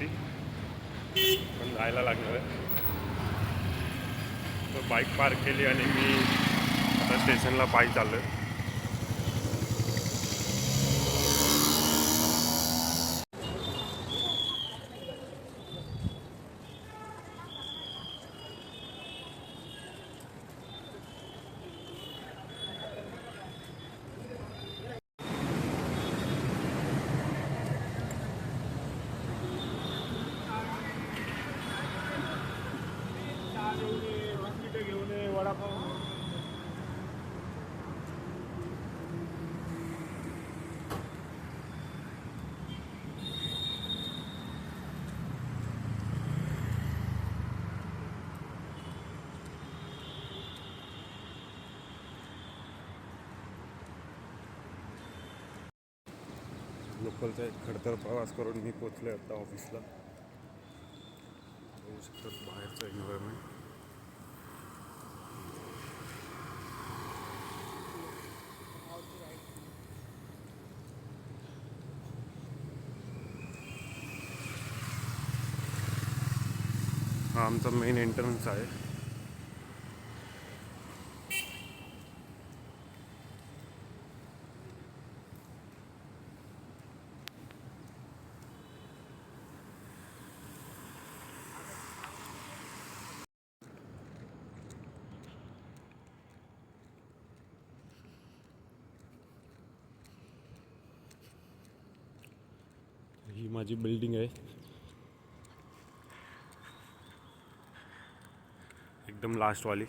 होती, पण जायला लागणार आहे. तो बाईक पार्क केली आणि मी आता स्टेशनला पायी चाललो आहे. लोकलचा एक खडतर प्रवास करून मी पोचले आता ऑफिसला. बघू शकतात बाहेरचं एन्व्हायरमेंट. हा आमचा मेन एंट्रन्स आहे. ही माझी बिल्डिंग आहे, एकदम लास्टवाली.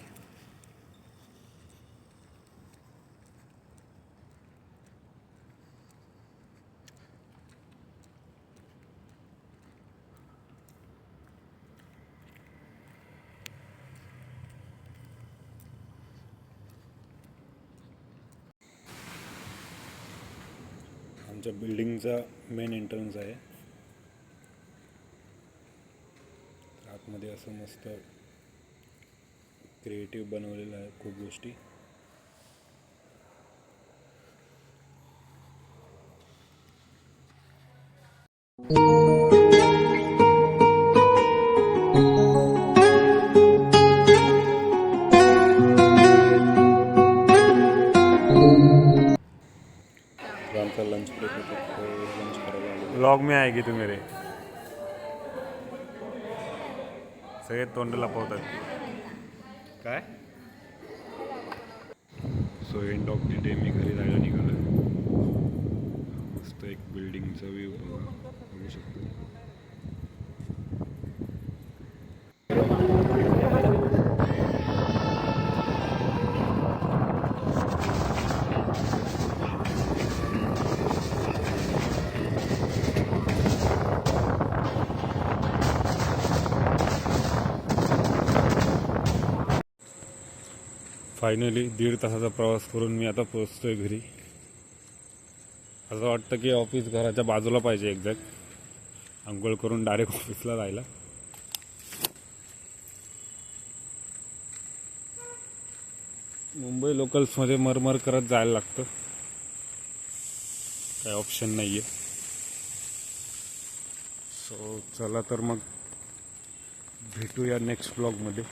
आमच्या बिल्डिंगचा मेन एंट्रन्स आहे. आतमध्ये असं मस्त क्रिएटिव्ह बनवलेलं आहे खूप गोष्टी. आमचा लंच ब्रेक होतो, लंच करायला. व्लॉग में आएगी तू मेरे. सगळे तोंड लपवतात काय. So end of the day मी घरी जायला निघालो. मस्त एक बिल्डिंगचा व्ह्यू बघू शकतो. फायनली 1.5 तासाचा प्रवास करून मी आता पोहोचतोय घरी. असं वाटतं की ऑफिस घराच्या बाजूला पाहिजे एक्झॅक्ट. अंघोळ करून डायरेक्ट ऑफिसला जायला. मुंबई लोकल्समध्ये मरमर करत जायला लागतं, काही ऑप्शन नाही आहे. सो चला तर मग भेटूया नेक्स्ट ब्लॉगमध्ये.